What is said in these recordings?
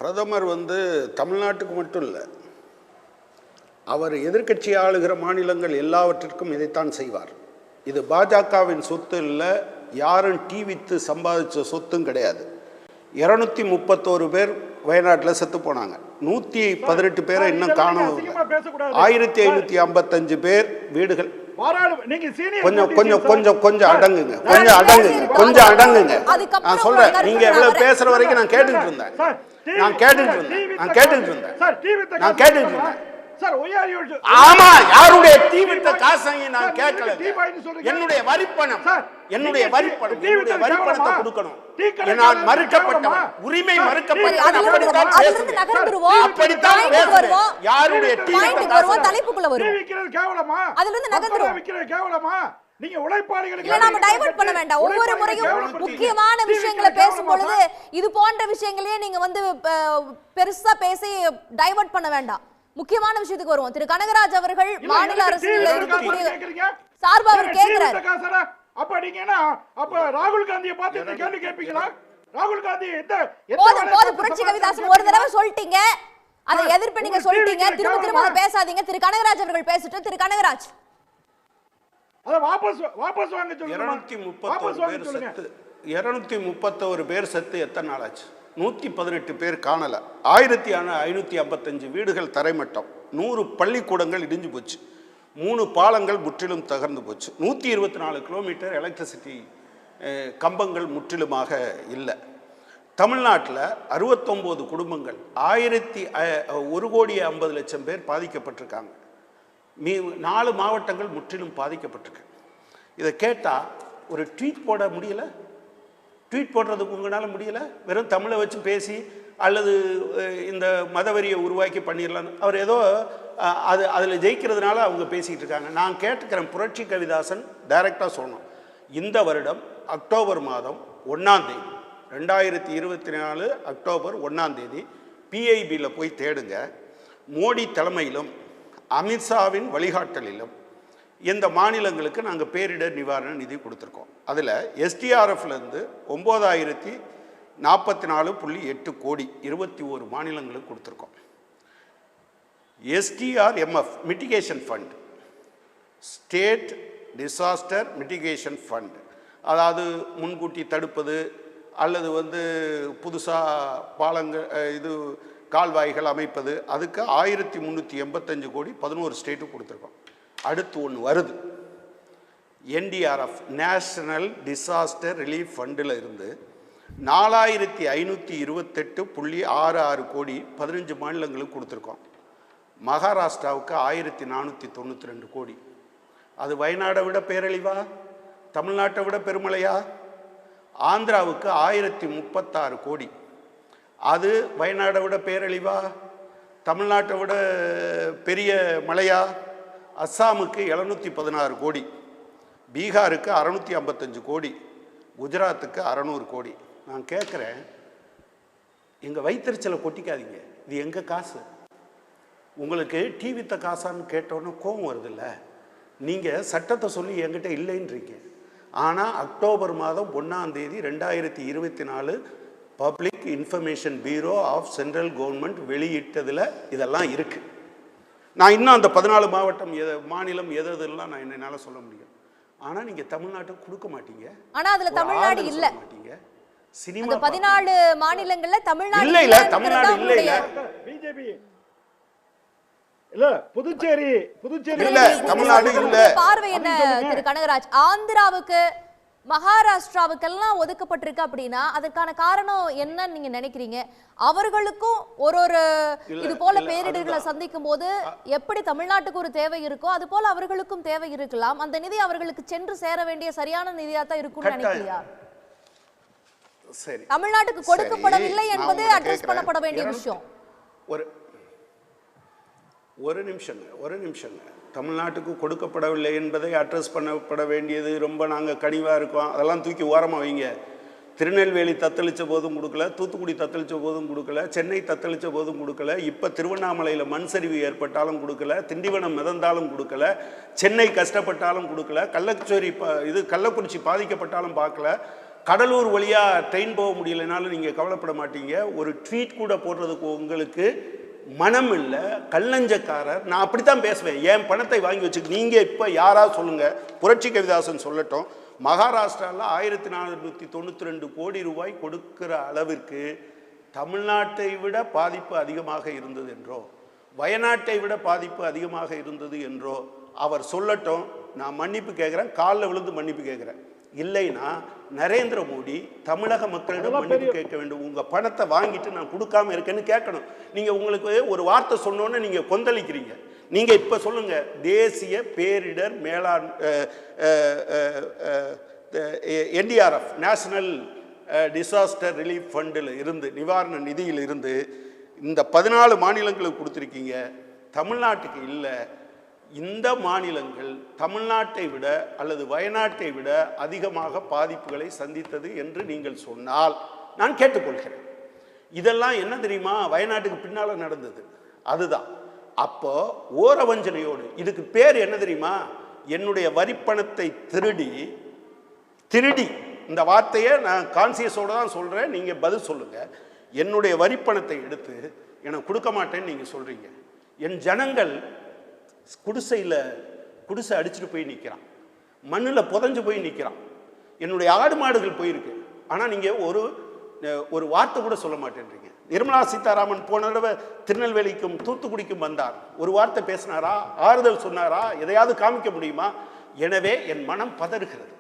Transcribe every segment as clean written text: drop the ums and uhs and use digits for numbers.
பிரதமர் தமிழ்நாட்டுக்கு மட்டும் இல்லை, அவர் எதிர்க்கட்சி ஆளுகிற மாநிலங்கள் எல்லாவற்றிற்கும் இதைத்தான் செய்வார். இது பாஜகவின் சொத்து இல்லை, யாரும் டீ வித்து சம்பாதிச்ச சொத்தும் கிடையாது. 231 பேர் வயநாட்டில் செத்து போனாங்க. 118 பேரை இன்னும் காணவும் இல்லை. 1555 பேர் வீடுகள். கொஞ்சம் கொஞ்சம் கொஞ்சம் கொஞ்சம் அடங்குங்க, கொஞ்சம் அடங்குங்க, கொஞ்சம் அடங்குங்க. நான் சொல்றேன், நீங்க எவ்வளவு பேசுற வரைக்கும் நான் கேட்டுட்டு இருந்தேன். ஆமா, யாருடைய தீ வித்த காசையும் நான் கேட்கல. என்னுடைய வரிப்பணம், என்னுடைய வரிப்பணத்தை கொடுக்கணும். நான் மறுக்கப்பட்டவன், உரிமை மறுக்கப்பட்டவன். அப்படித்தான் பேசுறேன். யாருடைய தலைப்புக்குள்ள வரும் கேவலமா, அதுல இருந்து நகர்ந்துருவோம். கேவலமா நீங்க உழைப்பாளிகளுக்கு இல்ல, நாம டைவர்ட் பண்ண வேண்டாம். ஒவ்வொரு முறையும் முக்கியமான விஷயங்களை பேசும் பொழுது இது போன்ற விஷயங்களையே நீங்க பெருசா பேசி டைவர்ட் பண்ண வேண்டாம். முக்கியமான விஷயத்துக்கு வருவோம். திரு கனகராஜ் அவர்கள் மாநில அரசியல்ல இருக்கக்கூடிய சார்பா அவர் கேக்குறாரு. அப்ப நீங்க என்ன அப்ப ராகுல் காந்தியை பார்த்து இந்த கேள்வி கேட்பீங்களா? ராகுல் காந்தி போது புரட்சி கவிதாசன் ஒரு தடவை சொல்லிட்டீங்க, அதை எதிர்ப்பு நீங்க சொல்லிட்டீங்க, திரும்ப திரும்ப அதை பேசாதீங்க. திரு கனகராஜ் அவர்கள் பேசிட்டு. திரு கனகராஜ், அத வாபஸ் வாங்க சொல்லுங்க. 231 பேர் செத்து எத்தனை நாள் ஆச்சு? 118 பேர் காணல. 1555 வீடுகள் தரைமட்டம், 100 பள்ளிக்கூடங்கள் இடிஞ்சு போச்சு, 3 பாலங்கள் முற்றிலும் தகர்ந்து போச்சு, 124 கிலோமீட்டர் எலக்ட்ரிசிட்டி கம்பங்கள் முற்றிலுமாக இல்லை. தமிழ்நாட்டில் 69 குடும்பங்கள், 1,50,00,000 பேர் பாதிக்கப்பட்டிருக்காங்க. 4 மாவட்டங்கள் முற்றிலும் பாதிக்கப்பட்டிருக்கு. இதை கேட்டால் ஒரு ட்வீட் போட முடியல, ட்வீட் போடுறதுக்கு உங்களால் முடியல. வெறும் தமிழை வச்சு பேசி அல்லது இந்த மதவெறியை உருவாக்கி பண்ணிடலாம். அவர் ஏதோ அதில் ஜெயிக்கிறதுனால அவங்க பேசிக்கிட்டு இருக்காங்க. நான் கேட்டுக்கிறேன், புரட்சி கவிதாசன் டைரக்டாக சொல்லணும். இந்த வருடம் அக்டோபர் மாதம் 1ஆம் தேதி 2024 அக்டோபர் 1ஆம் தேதி பிஐபியில் போய் தேடுங்க. மோடி தலைமையிலும் அமித்ஷாவின் வழிகாட்டலிலும் இந்த மாநிலங்களுக்கு நாங்கள் பேரிடர் நிவாரண நிதி கொடுத்துருக்கோம். அதில் எஸ்டிஆர்எஃப்லேருந்து 9044.8 கோடி 21 மாநிலங்களுக்கு கொடுத்துருக்கோம். SDRMF mitigation fund, state disaster mitigation fund, அதாவது முன்கூட்டி தடுப்பது அல்லது புதுசாக பாலங்கள் கால்வாய்கள் அமைப்பது, அதுக்கு 1385 கோடி 11 ஸ்டேட்டுக்கு கொடுத்துருக்கோம். அடுத்து ஒன்று வருது, என்டிஆர்எஃப் நேஷனல் டிசாஸ்டர் ரிலீஃப் ஃபண்டில் இருந்து 4528.66 கோடி 15 மாநிலங்களுக்கு கொடுத்துருக்கோம். மகாராஷ்டிராவுக்கு 1492 கோடி. அது வயநாடை விட பேரழிவா, தமிழ்நாட்டை விட பெருமழையா? ஆந்திராவுக்கு 1036 கோடி. அது வயநாடை விட பேரழிவா, தமிழ்நாட்டை விட பெரிய மழையா? அஸ்ஸாமுக்கு 716 கோடி, பீகாருக்கு 655 கோடி, குஜராத்துக்கு 600 கோடி. நான் கேட்குறேன், எங்கள் வைத்தறிச்சலை கொட்டிக்காதீங்க, இது எங்கள் காசு. உங்களுக்கு டீ வித்த காசான்னு கேட்டோன்னு கோபம் வருதில்ல? நீங்கள் சட்டத்தை சொல்லி என்கிட்ட இல்லைன்றீங்க. ஆனால் அக்டோபர் மாதம் 1ஆம் தேதி 2024 public information bureau of central government வெளியிட்டதில் இதெல்லாம் இருக்குது. நான் இன்னும் அந்த 14 மாவட்டம் மாநிலம் எதெல்லாம் நான் என்னால் சொல்ல முடியும். ஆனால் நீங்கள் தமிழ்நாட்டுக்கு கொடுக்க மாட்டீங்க. ஆனால் அதில் தமிழ்நாடு இல்லை. சினிமா 14 மாநிலங்கள்ல தமிழ்நாடு இல்லை, இல்லை தமிழ்நாடு இல்லை, இல்லை பிஜேபி இல்ல, புதுச்சேரி இல்ல, தமிழ்நாடு இல்ல. பார்வை என்ன திரு கனகராஜ்? ஆந்திராவுக்கு மகாராஷ்டிராவுக்கெல்லாம் ஒதுக்கப்பட்டிருக்கு அப்படின்னா அதற்கான காரணம் என்னன்னு நீங்க நினைக்கிறீங்க? அவர்களுக்கும் ஒரு இது போல பேரிடர்களை சந்திக்கும் போது எப்படி தமிழ்நாட்டுக்கு ஒரு தேவை இருக்கோ அது போல அவர்களுக்கும் தேவை இருக்கலாம். அந்த நிதி அவர்களுக்கு சென்று சேர வேண்டிய சரியான நிதியா தான் இருக்கும்னு நினைக்கிறியா? தமிழ்நாட்டுக்கு கொடுக்கப்படவில்லை என்பது அட்ரஸ் பண்ணப்பட வேண்டிய விஷயம். ஒரு நிமிஷம் தமிழ்நாட்டுக்கு கொடுக்கப்படவில்லை என்பதை அட்ரஸ் பண்ணப்பட வேண்டியது ரொம்ப நாங்கள் கனிவாக இருக்கோம். அதெல்லாம் தூக்கி ஓரமாக வைங்க. திருநெல்வேலி தத்தளித்த போதும் கொடுக்கல, தூத்துக்குடி தத்தளித்த போதும் கொடுக்கல, சென்னை தத்தளித்த போதும் கொடுக்கல, இப்போ திருவண்ணாமலையில் மண் சரிவு ஏற்பட்டாலும் கொடுக்கல, திண்டிவனம் மிதந்தாலும் கொடுக்கல, சென்னை கஷ்டப்பட்டாலும் கொடுக்கல, கள்ளக்குறிச்சி பாதிக்கப்பட்டாலும் பார்க்கல, கடலூர் வழியாக ட்ரெயின் போக முடியலைனாலும் நீங்கள் கவலைப்பட மாட்டீங்க. ஒரு ட்வீட் கூட போடுறதுக்கு உங்களுக்கு மனம் இல்லை, கல்லஞ்சக்காரர். நான் அப்படித்தான் பேசுவேன். என் பணத்தை வாங்கி வச்சுக்கு நீங்கள் இப்போ யாராவது சொல்லுங்கள், புரட்சி கவிதாசன் சொல்லட்டும், மகாராஷ்டிராவில் 1492 கோடி ரூபாய் கொடுக்கிற அளவிற்கு தமிழ்நாட்டை விட பாதிப்பு அதிகமாக இருந்தது என்றோ, வயநாட்டை விட பாதிப்பு அதிகமாக இருந்தது என்றோ அவர் சொல்லட்டும். நான் மன்னிப்பு கேட்குறேன், காலில் விழுந்து மன்னிப்பு கேட்குறேன். இல்லைன்னா நரேந்திர மோடி தமிழக மக்களிடம் மன்னிப்பு கேட்க வேண்டும். உங்கள் பணத்தை வாங்கிட்டு நான் கொடுக்காம இருக்கேன்னு கேட்கணும். நீங்கள் உங்களுக்கு ஒரு வார்த்தை சொன்னோன்னே நீங்கள் கொந்தளிக்கிறீங்க. நீங்கள் இப்போ சொல்லுங்கள், தேசிய பேரிடர் மேலாண் NDRF நேஷனல் டிசாஸ்டர் ரிலீஃப் ஃபண்டில் இருந்து, நிவாரண நிதியில் இருந்து இந்த 14 மாநிலங்களுக்கு கொடுத்துருக்கீங்க, தமிழ்நாட்டுக்கு இல்லை. இந்த மாநிலங்கள் தமிழ்நாட்டை விட அல்லது வயநாட்டை விட அதிகமாக பாதிப்புகளை சந்தித்தது என்று நீங்கள் சொன்னால் நான் கேட்டுக்கொள்கிறேன். இதெல்லாம் என்ன தெரியுமா, வயநாட்டுக்கு பின்னால் நடந்தது. அதுதான் அப்போ ஓரவஞ்சனையோடு, இதுக்கு பேர் என்ன தெரியுமா, என்னுடைய வரிப்பணத்தை திருடி, இந்த வார்த்தையை நான் கான்சியஸோடு தான் சொல்கிறேன், நீங்கள் பதில் சொல்லுங்கள். என்னுடைய வரிப்பணத்தை எடுத்து எனக்கு கொடுக்க மாட்டேன்னு நீங்கள் சொல்கிறீங்க. என் ஜனங்கள் குடிசை அடிச்சுட்டு போய் நிற்கிறான், மண்ணில் புதஞ்சு போய் நிற்கிறான், என்னுடைய ஆடு மாடுகள் போயிருக்கு. ஆனால் நீங்கள் ஒரு வார்த்தை கூட சொல்ல மாட்டேன்றீங்க. நிர்மலா சீதாராமன் போன தடவை திருநெல்வேலிக்கும் தூத்துக்குடிக்கும் வந்தார், ஒரு வார்த்தை பேசினாரா, ஆறுதல் சொன்னாரா, எதையாவது காமிக்க முடியுமா? எனவே என் மனம் பதறுகிறது.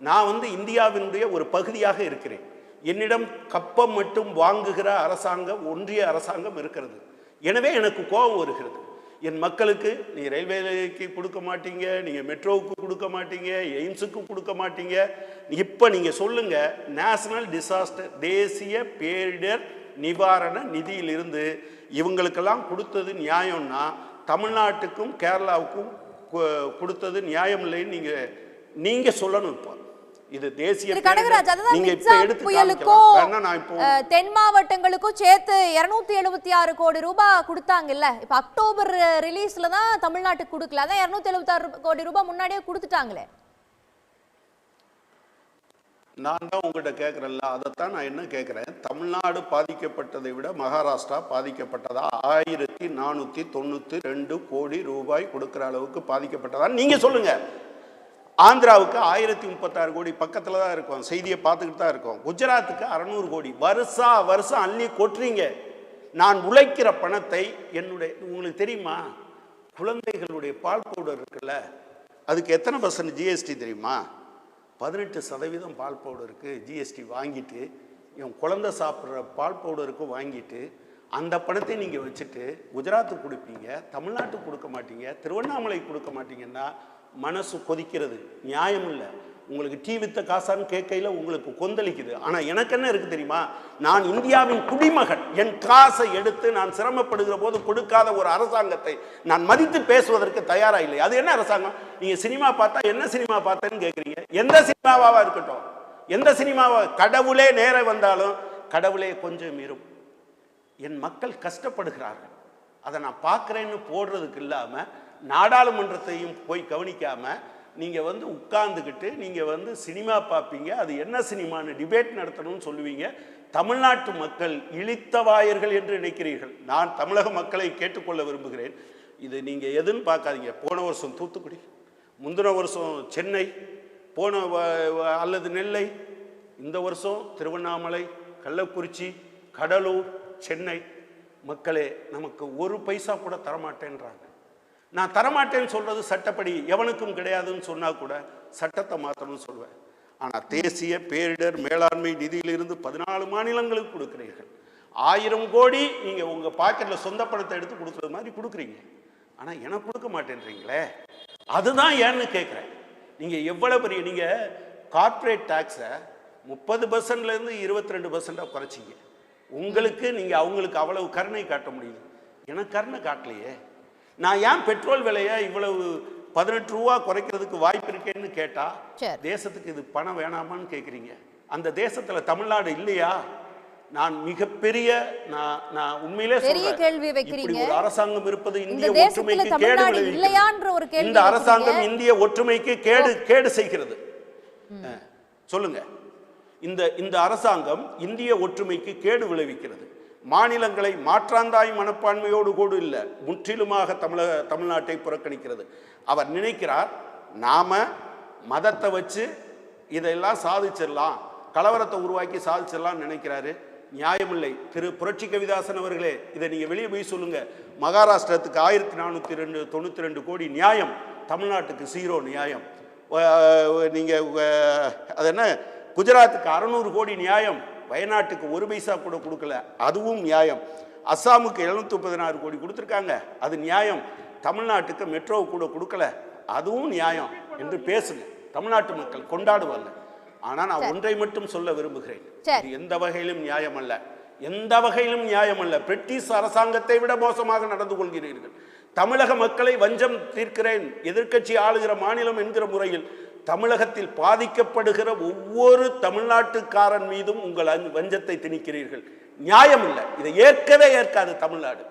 நான் இந்தியாவினுடைய ஒரு பகுதியாக இருக்கிறேன். என்னிடம் கப்பம் மட்டும் வாங்குகிற அரசாங்கம், ஒன்றிய அரசாங்கம் இருக்கிறது. எனவே எனக்கு கோபம் வருகிறது. என் மக்களுக்கு நீங்கள் ரயில்வேக்கு கொடுக்க மாட்டீங்க, நீங்கள் மெட்ரோவுக்கு கொடுக்க மாட்டீங்க, எய்ம்ஸுக்கு கொடுக்க மாட்டீங்க. இப்போ நீங்கள் சொல்லுங்கள், நேஷனல் டிசாஸ்டர் தேசிய பேரிடர் நிவாரண நிதியிலிருந்து இவங்களுக்கெல்லாம் கொடுத்தது நியாயம்னா தமிழ்நாட்டுக்கும் கேரளாவுக்கும் கொடுத்தது நியாயம் இல்லைன்னு நீங்கள் சொல்லணும். இப்போ இது தேசிய தென் மாவட்டங்களுக்கும் சேர்த்து 276 கோடி ரூபாய் கொடுத்தாங்கல்ல. இப்ப அக்டோபர் ரிலீஸ்ல தான் தமிழ்நாட்டுக்கு கொடுக்கல, அதான் 276 கோடி ரூபாய் முன்னாடியே கொடுத்துட்டாங்களே. நான் தான் உங்கள்கிட்ட கேட்குறேன்ல, அதைத்தான் நான் என்ன கேட்குறேன், தமிழ்நாடு பாதிக்கப்பட்டதை விட மகாராஷ்டிரா பாதிக்கப்பட்டதா? 1492 கோடி ரூபாய் கொடுக்குற அளவுக்கு பாதிக்கப்பட்டதா நீங்கள் சொல்லுங்கள். ஆந்திராவுக்கு 1036 கோடி பக்கத்தில் தான் இருக்கும், செய்தியை பார்த்துக்கிட்டு தான் இருக்கும். குஜராத்துக்கு 600 கோடி. வருஷம் அள்ளி கொட்டுறீங்க. நான் உழைக்கிற பணத்தை உங்களுக்கு தெரியுமா, குழந்தைகளுடைய பால் பவுடர் இருக்குல்ல, அதுக்கு எத்தனை % ஜிஎஸ்டி தெரியுமா? 18% பால் பவுடருக்கு ஜிஎஸ்டி வாங்கிட்டு, என் குழந்தை சாப்பிட்ற பால் பவுடருக்கு வாங்கிட்டு அந்த பணத்தை நீங்கள் வச்சுட்டு குஜராத்துக்கு கொடுப்பீங்க, தமிழ்நாட்டுக்கு கொடுக்க மாட்டீங்க, திருவண்ணாமலைக்கு கொடுக்க மாட்டீங்கன்னா மனசு கொதிக்கிறது. நியாயம் இல்லை. உங்களுக்கு டீ வித்த காசான்னு கேட்கையில் உங்களுக்கு கொந்தளிக்குது. ஆனால் எனக்கு என்ன இருக்குது தெரியுமா, நான் இந்தியாவின் குடிமகன். என் காசை எடுத்து நான் சிரமப்படுகிற போது கொடுக்காத ஒரு அரசாங்கத்தை நான் மதித்து பேசுவதற்கு தயாராக இல்லை. அது என்ன அரசாங்கம்? நீங்கள் சினிமா பார்த்தா என்ன சினிமா பார்த்தேன்னு கேட்குறீங்க. எந்த சினிமாவாக இருக்கட்டும், எந்த சினிமாவா, கடவுளே நேர வந்தாலும் கடவுளே கொஞ்சம் மீறும். என் மக்கள் கஷ்டப்படுகிறார்கள், அதை நான் பார்க்குறேன்னு போடுறதுக்கு இல்லாமல் நாடாளுமன்றத்தையும் போய் கவனிக்காமல் நீங்கள் உட்கார்ந்துக்கிட்டு நீங்கள் சினிமா பார்ப்பீங்க. அது என்ன சினிமான்னு டிபேட் நடத்தணும்னு சொல்லுவீங்க. தமிழ்நாட்டு மக்கள் இழித்தவாயர்கள் என்று நினைக்கிறீர்கள். நான் தமிழக மக்களை கேட்டுக்கொள்ள விரும்புகிறேன். இது நீங்கள் எதுன்னு பார்க்காதீங்க. போன வருஷம் தூத்துக்குடி, முந்தின வருஷம் சென்னை, அல்லது நெல்லை, இந்த வருஷம் திருவண்ணாமலை, கள்ளக்குறிச்சி, கடலூர், சென்னை. மக்களே, நமக்கு ஒரு பைசா கூட தரமாட்டேன்றாங்க. நான் தரமாட்டேன்னு சொல்றது சட்டப்படி எவனுக்கும் கிடையாதுன்னு சொன்னா கூட சட்டத்தை மாற்றணும்னு சொல்லுவேன். ஆனால் தேசிய பேரிடர் மேலாண்மை நிதியிலிருந்து 14 மாநிலங்களுக்கு கொடுக்குறீர்கள். 1000 கோடி நீங்கள் உங்கள் பாக்கெட்டில் சொந்த பணத்தை எடுத்து கொடுக்குறது மாதிரி கொடுக்குறீங்க. ஆனால் எனக்கு கொடுக்க மாட்டேன்றீங்களே, அதுதான் ஏன்னு கேட்குறேன். நீங்கள் எவ்வளோ பெரிய, நீங்கள் கார்ப்பரேட் டேக்ஸை 30%லேருந்து 22% குறைச்சிங்க. உங்களுக்கு நீங்கள் அவங்களுக்கு அவ்வளவு கருணை காட்ட முடியுது, எனக்கு கருணை காட்டலையே. நான் ஏன் பெட்ரோல் விலையை இவ்வளவு 18 ரூபா குறைக்கிறதுக்கு வாய்ப்பு இருக்கேன்னு கேட்டா, தேசத்துக்கு இது பணம் வேணாமான்னு கேட்குறீங்க. அந்த தேசத்துல தமிழ்நாடு இல்லையா? நான் மிகப்பெரிய நான் உண்மையிலே கேள்வி வைக்கிறீங்க. ஒரு அரசாங்கம் இருப்பது இந்திய ஒற்றுமைக்கு கேடு விளைவிக்கிறது. இந்த அரசாங்கம் இந்திய ஒற்றுமைக்கு கேடு செய்கிறது. சொல்லுங்க, இந்த அரசாங்கம் இந்திய ஒற்றுமைக்கு கேடு விளைவிக்கிறது. மாநிலங்களை மாற்றாந்தாய் மனப்பான்மையோடு கூட இல்லை, முற்றிலுமாக தமிழ்நாட்டை புறக்கணிக்கிறது. அவர் நினைக்கிறார் நாம மதத்தை வச்சு இதெல்லாம் சாதிச்சிடலாம், கலவரத்தை உருவாக்கி சாதிச்சிடலாம் நினைக்கிறாரு. நியாயமில்லை. திரு புரட்சி கவிதாசன் அவர்களே, இதை நீங்க வெளியே போய் சொல்லுங்க. மகாராஷ்டிரத்துக்கு 1492 கோடி நியாயம், தமிழ்நாட்டுக்கு 0 நியாயம். நீங்க அது என்ன, குஜராத்துக்கு 600 கோடி நியாயம், வயநாட்டுக்கு 1 பைசா கூட கொடுக்கல, அதுவும் நியாயம். அஸ்ஸாமுக்கு 716 கோடி கொடுத்துருக்காங்க, அது நியாயம். தமிழ்நாட்டுக்கு மெட்ரோ கூட கொடுக்கல, அதுவும் நியாயம் என்று பேசுங்க. தமிழ்நாட்டு மக்கள் கொண்டாடுவாங்க. ஆனா நான் ஒன்றை மட்டும் சொல்ல விரும்புகிறேன், இது எந்த வகையிலும் நியாயம் அல்ல, எந்த வகையிலும் நியாயம் அல்ல. பிரிட்டிஷ் அரசாங்கத்தை விட மோசமாக நடந்து கொள்கிறீர்கள். தமிழக மக்களை வஞ்சம் தீர்க்கிறேன், எதிர்க்கட்சி ஆளுகிற மாநிலம் என்கிற முறையில் தமிழகத்தில் பாதிக்கப்படுகிற ஒவ்வொரு தமிழ்நாட்டுக்காரன் மீதும் உங்கள் வஞ்சத்தை திணிக்கிறீர்கள். நியாயம் இல்லை, இதை ஏற்கவே ஏற்காது தமிழ்நாடு.